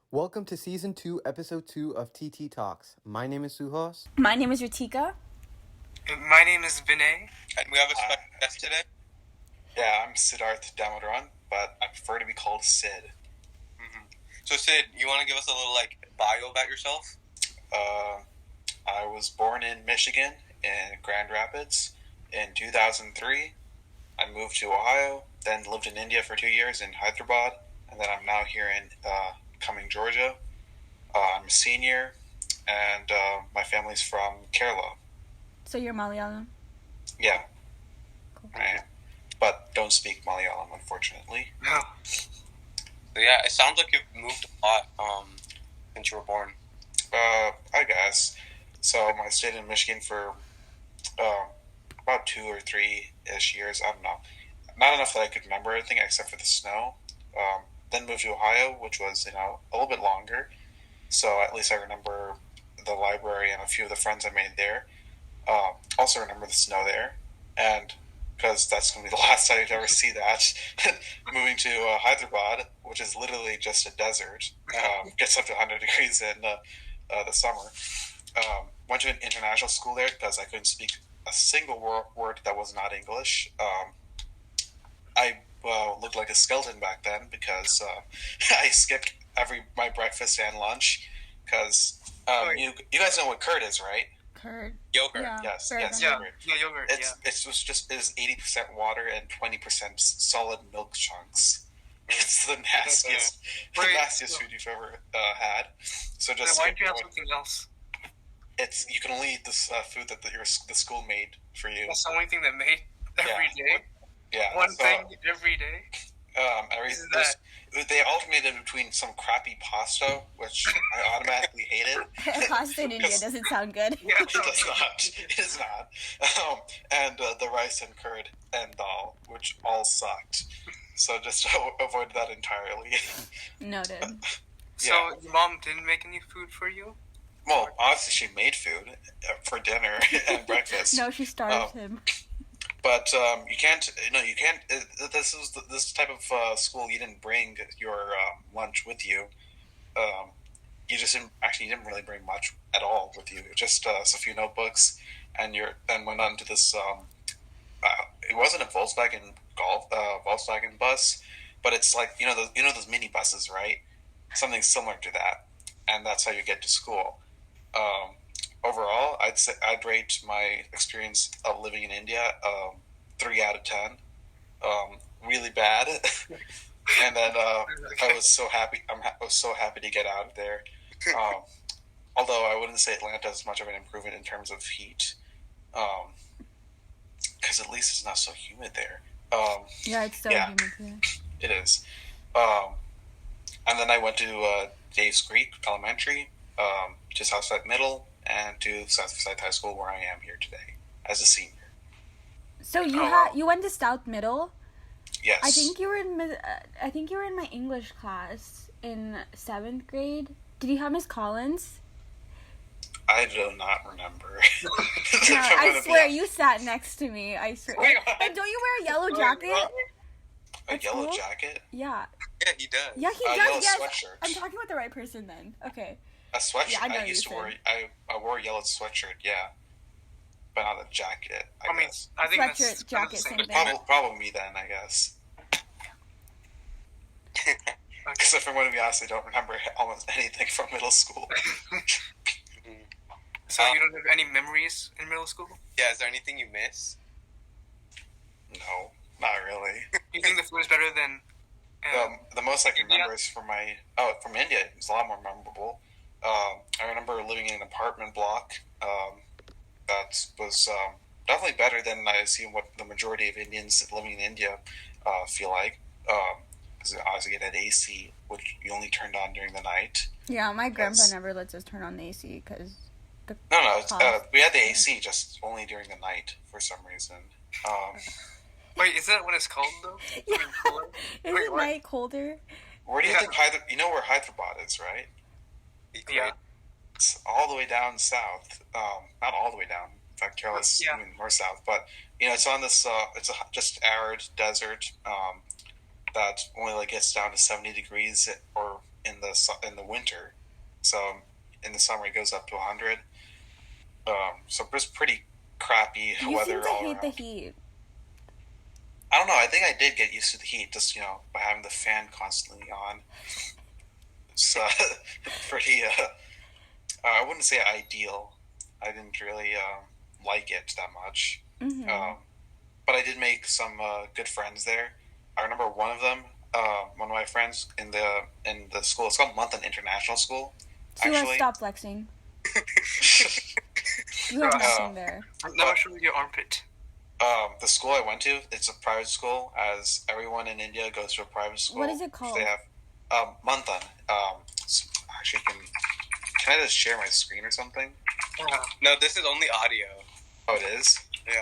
Welcome to Season 2, Episode 2 of TT Talks. My name is Suhas. My name is Ritika. My name is Vinay. And we have a special guest today. Yeah, I'm Siddharth Damodran, but I prefer to be called Sid. Mm-hmm. So Sid, you want to give us a little bio about yourself? I was born in Michigan in Grand Rapids in 2003. I moved to Ohio, then lived in India for 2 years in Hyderabad, and then I'm now here in Cumming, Georgia. I'm a senior, and my family's from Kerala. So you're Malayalam? Yeah. Cool. I am. But don't speak Malayalam, unfortunately. No. So yeah, it sounds like you've moved a lot since you were born. I guess. So I stayed in Michigan for about 2 or 3-ish years. I don't know. Not enough that I could remember anything except for the snow. Then moved to Ohio, which was, a little bit longer. So at least I remember the library and a few of the friends I made there. Also remember the snow there. And because that's going to be the last time you'd ever see that, moving to Hyderabad, which is literally just a desert, gets up to 100 degrees in the summer. Went to an international school there because I couldn't speak a single word that was not English. I looked like a skeleton back then because I skipped my breakfast and lunch because you guys know what curd is, right? Curd. Yogurt. Yeah. Yes, Curd. yogurt. Yeah, yogurt. It was just 80% water and 20% solid milk chunks. It's the nastiest food you've ever had. So just then why don't you have something else? You can only eat this food that the school made for you. That's the only thing that made every day. Yeah. One thing every day. They alternated between some crappy pasta, which I automatically hated. Pasta in India doesn't sound good. Yeah, it does not. It is not. And the rice and curd and dal, which all sucked. So just avoid that entirely. Noted. So your mom didn't make any food for you? Well, obviously she made food for dinner and breakfast. No, she starved him. But you can't. This type of school. You didn't bring your lunch with you. You didn't really bring much at all with you. Just a few notebooks, and then went on to this. It wasn't a Volkswagen Volkswagen bus, but it's like those mini buses, right? Something similar to that, and that's how you get to school. Overall, I'd rate my experience of living in India 3 out of 10. Really bad, and then I was so happy. I was so happy to get out of there. Although I wouldn't say Atlanta is much of an improvement in terms of heat, because at least it's not so humid there. Yeah, it's so humid here. It is. And then I went to Dave's Creek Elementary, to Southside Middle, and to Southside High School, where I am here today as a senior. So you went to South Middle? Yes. I think you were in my English class in 7th grade. Did you have Miss Collins? I do not remember. No, I swear you sat next to me. I swear. Wait, And don't you wear a yellow jacket? A yellow jacket? Yeah. Yeah, he does. Yeah, he does. Yellow Yes. sweatshirt. I'm talking about the right person then. Okay. A sweatshirt. Yeah, I know I used to you wear. I wore a yellow sweatshirt. Yeah, but not a jacket. I guess. I think Sweatshirt, that's jacket, same same thing. thing. Probably me then, I guess. Because if I'm going to be honest, I don't remember almost anything from middle school. So you don't have any memories in middle school? Yeah, is there anything you miss? No, not really. You think the food is better than? The most I can remember is from India. It's a lot more memorable. I remember living in an apartment block that was definitely better than I assume what the majority of Indians living in India feel like. Because obviously it had AC, which you only turned on during the night. Yeah, my grandpa never lets us turn on the AC because we had the AC just only during the night for some reason. Wait, is that what it's called though? Yeah. Wait, Isn't night colder? Where do you think you know where Hyderabad is, right? Yeah. It's all the way down south. Not all the way down. In fact, Kerala's more south. But it's on this. It's a just arid desert that only gets down to 70 degrees or in the winter. So in the summer it goes up to 100. So it's pretty crappy You weather seem to all hate around. the heat. I don't know. I think I did get used to the heat, just by having the fan constantly on. It's pretty. I wouldn't say ideal. I didn't really like it that much. Mm-hmm. But I did make some good friends there. I remember one of them, one of my friends in the school. It's called Mountain International School. So let's Actually, stop flexing. You have nothing there. Never show me your armpit. the school I went to, it's a private school, as everyone in India goes to a private school. What is it called? They have Manthan. Actually, can I just share my screen or something? No, this is only audio. Oh, it is? Yeah.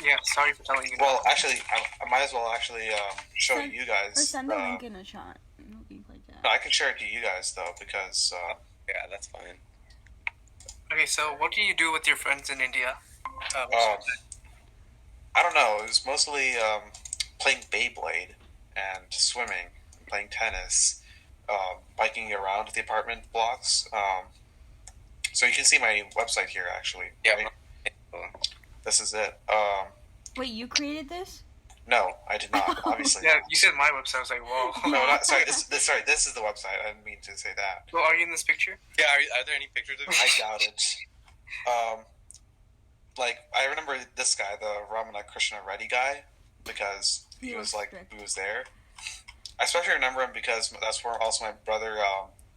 Yeah, sorry for telling you that. Well, actually, I might as well actually show Send- you guys. Or send the link in a chat. It'll be like that. No, I can share it to you guys, though, because... Yeah, that's fine. Okay, so what do you do with your friends in India? I don't know. It was mostly playing Beyblade and swimming and playing tennis, biking around the apartment blocks. So you can see my website here, actually. Yeah. Right? This is it. Wait, you created this? No, I did not. Obviously. Yeah, not. you said my website. I was like, whoa. No, not, sorry. This is the website. I didn't mean to say that. Well, are you in this picture? Yeah, are there any pictures of you? I doubt it. I remember this guy, the Ramana Krishna Reddy guy, because he was there. I especially remember him because that's where also my brother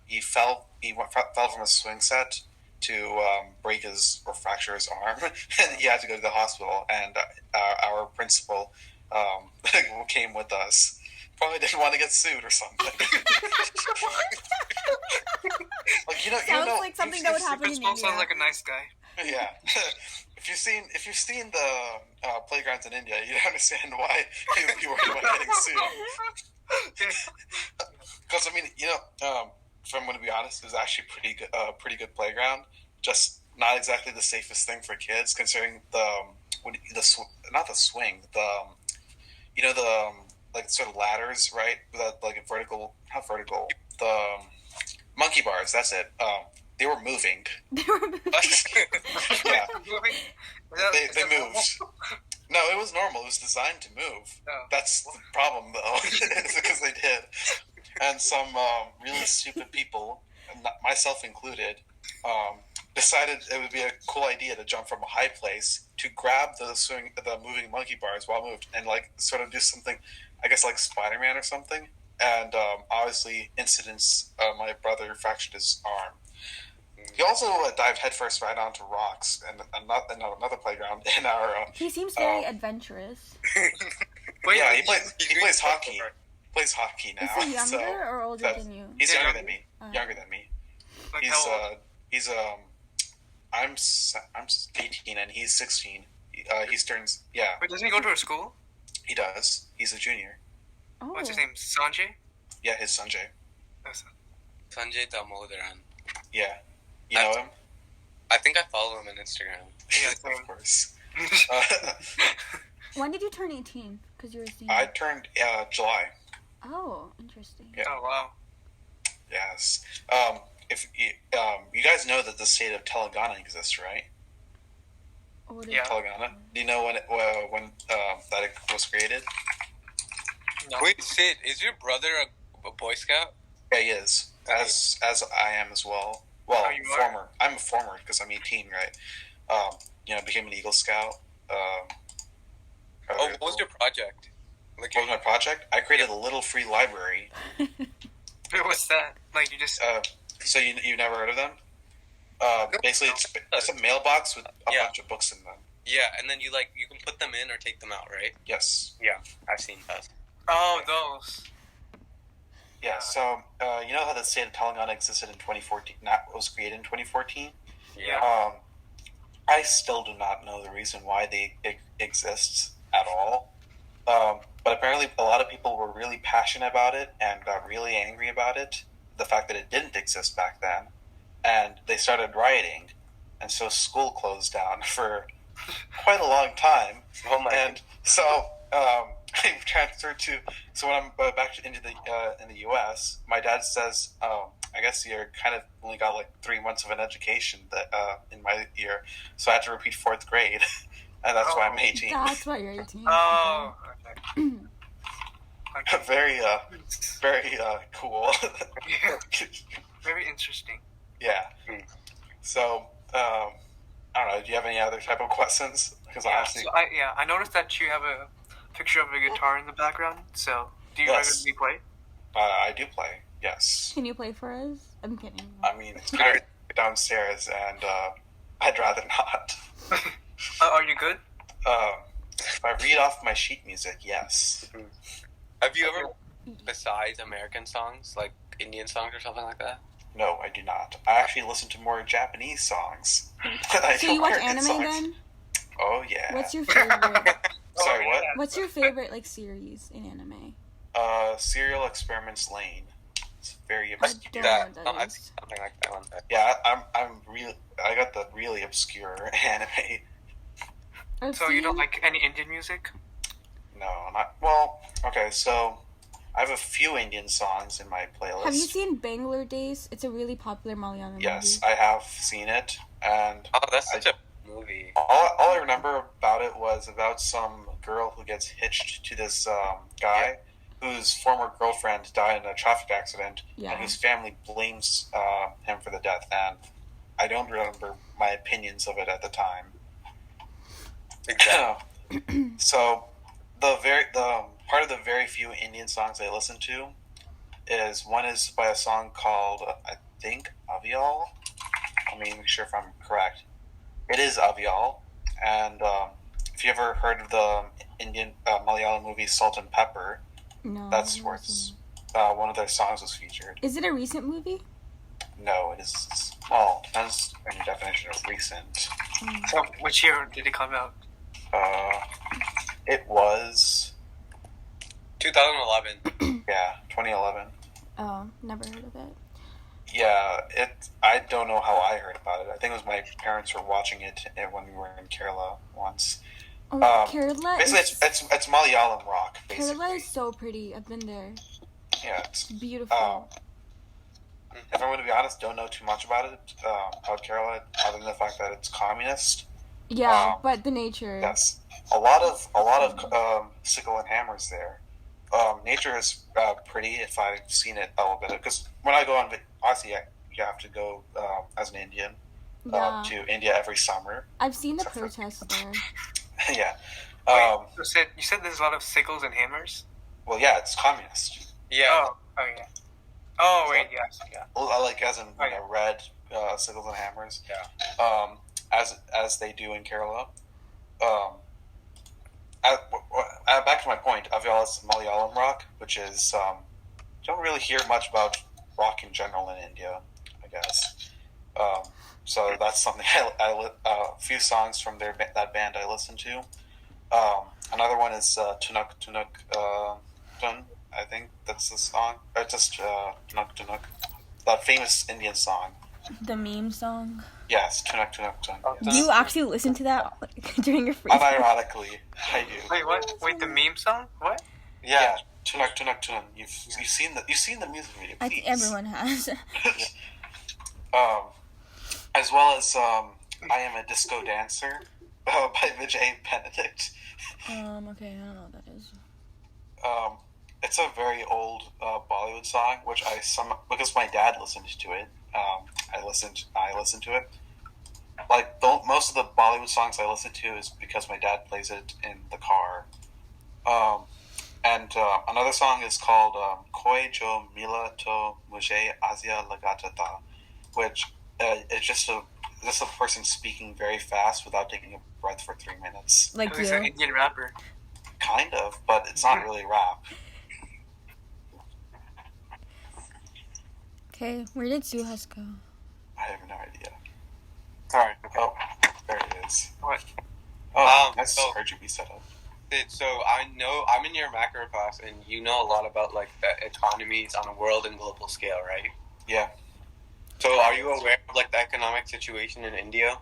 he fell from a swing set to break his or fracture his arm, and he had to go to the hospital. And our principal came with us. Probably didn't want to get sued or something. Sounds like something that would happen in Principal India. sounds like a nice guy. Yeah. If you've seen the playgrounds in India, you understand why he would be worried about getting sued. Because if I'm going to be honest, it was actually pretty good playground. Just not exactly the safest thing for kids, considering not the swing, like sort of ladders, right? Like not vertical, the monkey bars. That's it. They were moving. Yeah, they moved. No, it was normal. It was designed to move. Oh. That's the problem, though, because they did. And some really stupid people, myself included, decided it would be a cool idea to jump from a high place to grab the moving monkey bars while moved and sort of do something, I guess like Spider-Man or something. And obviously, my brother fractured his arm. He also dived headfirst right onto rocks and another playground in our. He seems very adventurous. Wait, Yeah, he plays hockey. Plays hockey now. Is he younger or older than you? He's Yeah, younger than me. Younger than me. Like how old? He's I'm 18 and he's 16. He turns Wait, doesn't he go to a school? He does. He's a junior. Oh. What's his name? Sanjay? Yeah, his Sanjay. Sanjay Damodaran. Yeah, you know him. I think I follow him on Instagram. Yeah, Of course. When did you turn 18? Because you were a senior. I turned July. Oh, interesting. Yeah. Oh, wow. Yes. If you guys know that the state of Telangana exists, right? What Yeah. Telangana. Do you know when that it was created? No. Wait, Sid, is your brother a Boy Scout? Yeah, he is. As I am as well. Well, Oh, you are? former. I'm a former because I'm 18, right? Became an Eagle Scout. Oh, what was your project? Like, What was my project? I created a little free library. Wait, what's that? Like, you just... So you've never heard of them? Basically, it's a mailbox with a bunch of books in them. yeah, and then you can put them in or take them out, right? Yes. Yeah, I've seen that. Oh, those. Yeah. So you know how the state of Telangana existed in 2014? Was created in 2014. Yeah. I still do not know the reason why it exists at all. But apparently, a lot of people were really passionate about it and got really angry about it. The fact that it didn't exist back then, and they started rioting, and so school closed down for quite a long time. Oh my! And so I transferred to. So when I'm back into the in the U.S., my dad says, I guess you're kind of only got like 3 months of an education that in my year, so I had to repeat 4th grade, and that's why I'm 18. That's why you're 18. Oh, okay. Okay. Very cool. Yeah. Very interesting. Yeah. So I don't know. Do you have any other type of questions? Because honestly, So I noticed that you have a picture of a guitar in the background. So do you Yes. regularly play? I do play. Yes. Can you play for us? I'm kidding. I mean, it's kind of downstairs, and I'd rather not. Are you good? If I read off my sheet music, yes. Have you ever, besides American songs, like Indian songs or something like that? No, I do not. I actually listen to more Japanese songs. than I So do you watch American anime songs. then? Oh yeah. What's your favorite? Sorry, what? What's your favorite like series in anime? Serial Experiments Lane. It's very I obscure. don't know what I've that seen is. something like that one. Yeah, I'm real. I got the really obscure anime. I've So you don't seen- like any Indian music? No, not well. Okay, so I have a few Indian songs in my playlist. Have you seen Bangalore Days? It's a really popular Malayalam Yes, movie. I have seen it, and Oh, that's such a movie. all I remember about it was about some girl who gets hitched to this guy whose former girlfriend died in a traffic accident, Yeah. and whose family blames him for the death. And I don't remember my opinions of it at the time. Exactly. So the part of the very few Indian songs I listen to is one is by a song called I think Avial. Let me make sure if I'm correct. It is Avial, and if you ever heard of the Indian Malayalam movie Salt and Pepper, No. that's I've where never it's, seen one of their songs was featured. it. Is it a recent movie? No, it is. Well, depends on your definition of recent. So which year did it come out? It was 2011. 2011. Oh, never heard of it. Yeah, I don't know how I heard about it. I think it was my parents were watching it when we were in Kerala once. Oh, Kerala Basically, is it's Malayalam rock. Basically, Kerala is so pretty. I've been there. yeah. It's, Beautiful. if I'm going to be honest, don't know too much about it about Kerala, other than the fact that it's communist. Yeah, but the nature. Yes, a lot of sickle and hammers there. Nature is pretty. If I've seen it a little bit, because when I go on, honestly, you have to go as an Indian Yeah. to India every summer. I've seen the Except for- protests there. Yeah. Wait, you said there's a lot of sickles and hammers? Well, yeah, it's communist. Yeah. Oh yeah. Oh wait, yes, yeah. Like as in Oh, yeah. red sickles and hammers. Yeah. As they do in Kerala. Back to my point, Avial is Malayalam rock, which is don't really hear much about rock in general in India, I guess. So that's something a few songs from that band I listen to. Another one is Tunuk Tunuk Tun. I think that's the song. Or just Tunuk Tunuk, that famous Indian song. The meme song. Yes, Tunuk Tunuk Tun. Do you actually listen to that during your free time? Unironically, I do. Wait, what? Wait, the meme song? What? Yeah, Tunuk Tunuk Tun. You've seen the music video. I Please. think everyone has. As well as I Am a Disco Dancer by Vijay Benedict. Okay, I don't know what that is. It's a very old Bollywood song, which because my dad listened to it. I listened to it. Like most of the Bollywood songs I listen to is because my dad plays it in the car. And another song is called "Koi Jo Mila To Mujhe Azia Lagata Tha," which it's just a person speaking very fast without taking a breath for 3 minutes. Like He's an you. Indian rapper. Kind of, but it's not really rap. Okay, where did Suhas go? I have no idea. Alright, oh, there it is. What? Oh, nice so- RGB setup. So I know I'm in your macro class, and you know a lot about like the economies on a world and global scale, right? Yeah. So are you aware of like the economic situation in India?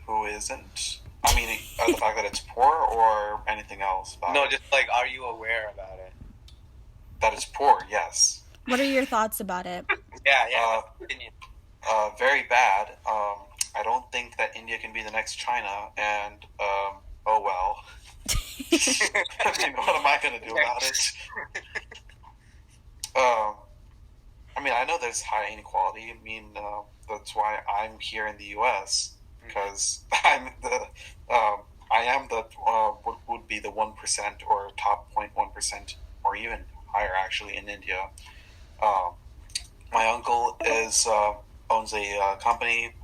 Who isn't? I mean, the fact that it's poor or anything else? No, just like, are you aware about it? That it's poor, yes. What are your thoughts about it? Yeah. Very bad. I don't think that India can be the next China, and oh well. I mean, what am I going to do about it? I mean, I know there's high inequality. I mean, that's why I'm here in the U.S. because I am the what would be the 1% or top 0.1% or even higher actually in India. My uncle owns a company,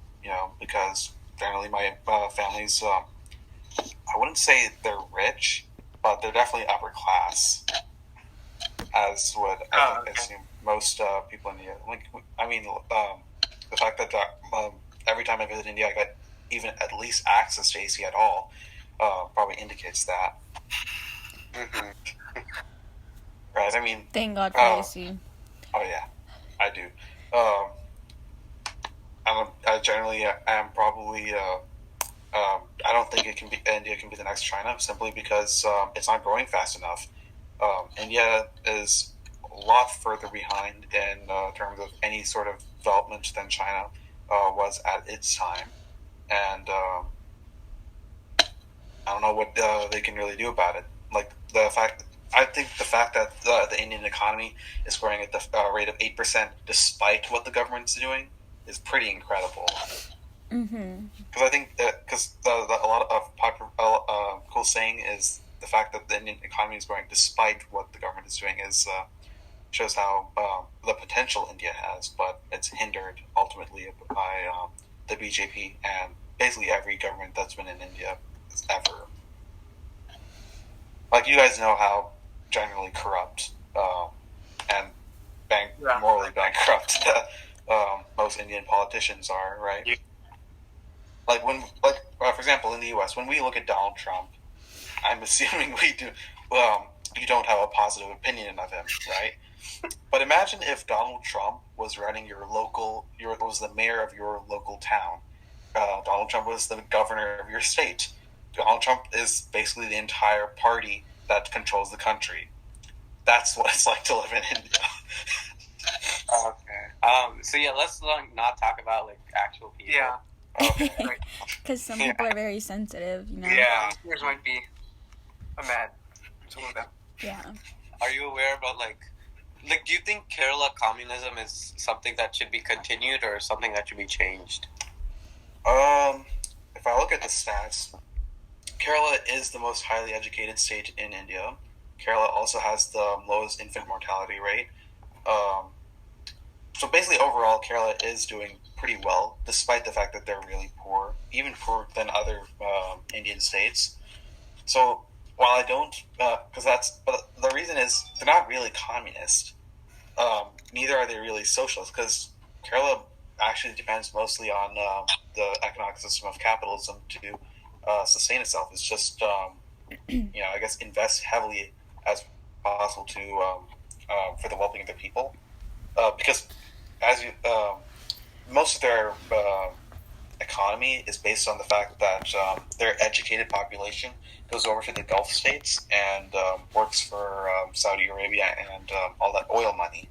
because generally my family's I wouldn't say they're rich, but they're definitely upper class, as would I assume most people in India. The fact that every time I visit India, I get even at least access to AC at all probably indicates that. Mm-hmm. Right? I mean, thank God for AC. Oh yeah, I do. I generally am probably. I don't think India can be the next China simply because it's not growing fast enough. India is a lot further behind in terms of any sort of development than China was at its time, and I don't know what they can really do about it. Like I think the fact that the Indian economy is growing at the rate of 8% despite what the government's doing is pretty incredible. Because I think a lot of popular cool saying is the fact that the Indian economy is growing despite what the government is doing is shows how the potential India has, but it's hindered ultimately by the BJP and basically every government that's been in India ever. Like, you guys know how generally corrupt and morally bankrupt most Indian politicians are, right? Yeah. For example, in the U.S., when we look at Donald Trump, I'm assuming we do. You don't have a positive opinion of him, right? But imagine if Donald Trump was running was the mayor of your local town. Donald Trump was the governor of your state. Donald Trump is basically the entire party that controls the country. That's what it's like to live in India. Okay. So yeah, let's not talk about like actual people. Yeah. Okay. Because some people are very sensitive, Yeah. Yours might be mad. Some of them. Yeah. Are you aware about do you think Kerala communism is something that should be continued or something that should be changed? If I look at the stats, Kerala is the most highly educated state in India. Kerala also has the lowest infant mortality rate. So basically, overall, Kerala is doing pretty well, despite the fact that they're really poor, even poorer than other Indian states. So while I don't, but the reason is they're not really communist. Neither are they really socialist, because Kerala actually depends mostly on the economic system of capitalism to sustain itself. It's just, I guess, invest heavily as possible to for the well-being of the people, because most of their economy is based on the fact that their educated population goes over to the Gulf states and works for Saudi Arabia and all that oil money,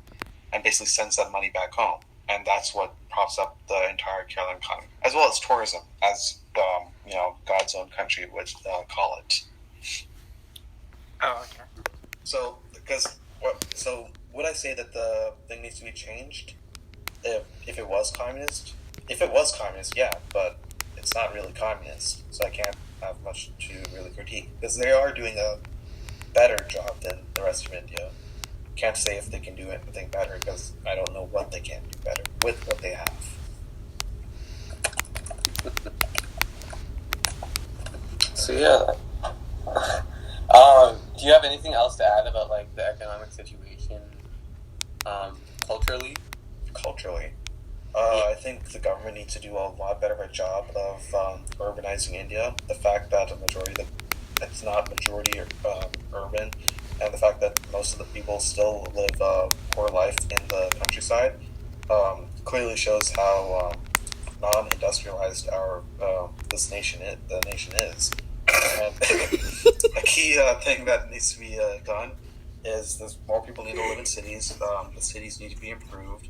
and basically sends that money back home. And that's what props up the entire Kerala economy, as well as tourism, as God's own country would call it. Oh, okay. So, would I say that the thing needs to be changed if it was communist? If it was communist, yeah, but it's not really communist, so I can't have much to really critique, because they are doing a better job than the rest of India. Can't say if they can do anything better, because I don't know what they can do better with what they have. So yeah. Do you have anything else to add about like the economic situation, culturally? Culturally, I think the government needs to do a lot better of a job of urbanizing India. The fact that it's not majority urban, and the fact that most of the people still live a poor life in the countryside, clearly shows how non-industrialized this nation is. And a key thing that needs to be done is there's more people need to live in cities. The cities need to be improved.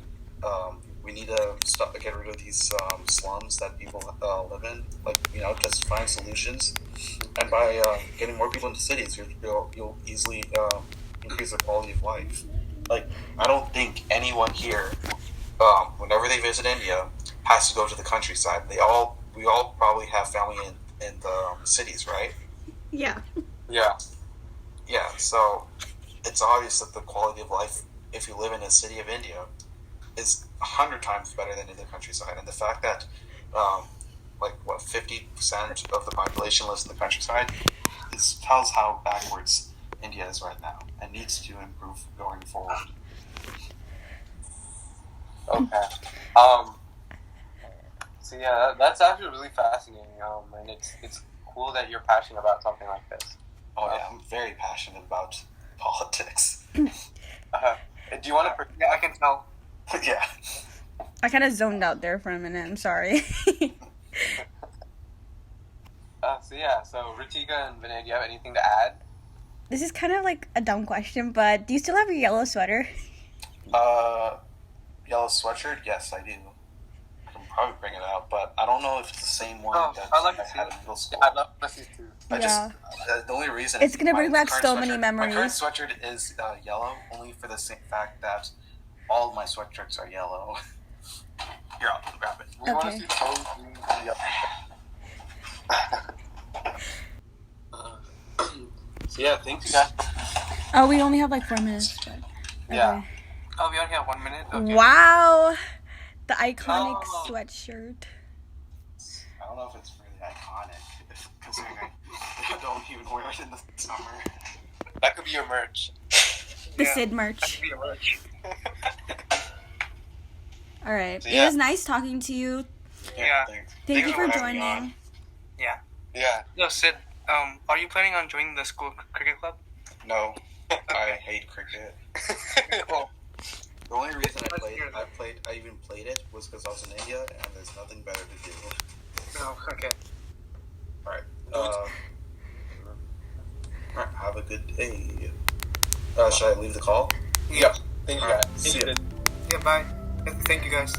We need to get rid of these slums that people live in. Just find solutions. And by getting more people into cities, you'll easily increase their quality of life. I don't think anyone here, whenever they visit India, has to go to the countryside. We all probably have family in the cities, right? Yeah. Yeah. Yeah, so it's obvious that the quality of life, if you live in a city of India, is 100 times better than in the countryside. And the fact that 50% of the population lives in the countryside tells how backwards India is right now and needs to improve going forward. Okay. So yeah, that's actually really fascinating. And it's cool that you're passionate about something like this. Oh yeah, I'm very passionate about politics. Do you want to? Yeah, I can tell. Yeah. I kind of zoned out there for a minute. I'm sorry. So Ritika and Vinay, do you have anything to add? This is kind of like a dumb question, but do you still have your yellow sweater? Yellow sweatshirt? Yes, I do. I can probably bring it out, but I don't know if it's the same one that I'd like I to see had it. in middle school. I'd love to see too. Yeah. The only reason It's gonna bring my back current so many sweatshirt- memories. My current sweatshirt is yellow, only for the same fact that all of my sweatshirts are yellow. Here, I'll grab it. We want to Okay. see both green and yellow. So yeah, thanks guys. Oh, we only have like 4 minutes. But... Yeah. Oh, we only have 1 minute? Okay. Wow. The iconic Oh. sweatshirt. I don't know if it's really iconic, considering I don't even wear it in the summer. That could be your merch. The Yeah. Sid That merch. could be a merch. All right. So, It yeah. was nice talking to you. Yeah. Thank you for having me joining. on. Yeah. Yeah. Yo, Sid, are you planning on joining the school cricket club? No, I hate cricket. Oh. The only reason I even played it was because I was in India and there's nothing better to do. Oh, okay. Alright. Alright, have a good day. Should I leave the call? Yeah. Thank you Alright, guys. see ya. Yeah, bye. Thank you, guys.